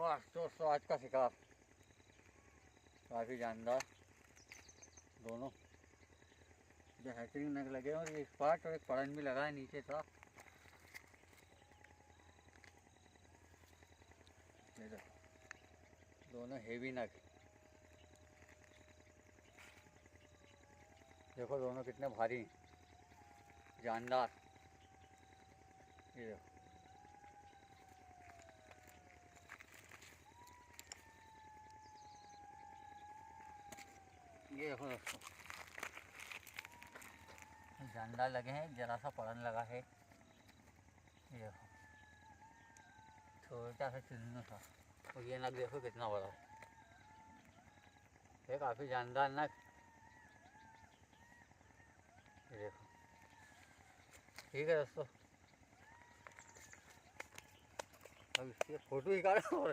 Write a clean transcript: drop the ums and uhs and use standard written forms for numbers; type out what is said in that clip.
दोस्तों आज का शिकार काफ़ी जानदार, दोनों बेहतरीन नग लगे और एक पार्ट और एक पड़न भी लगा है नीचे था। ये दोनों हेवी नग, देखो दोनों कितने भारी जानदार। ये देखो दोस्तों जानदार लगे हैं, जरा सा पड़न लगा है। ये देखो छोटा सा चुन्नू था और ये नग देखो कितना बड़ा है, ये काफ़ी जानदार नग। ये देखो ठीक है दोस्तों, अब इसकी फ़ोटो निकालो और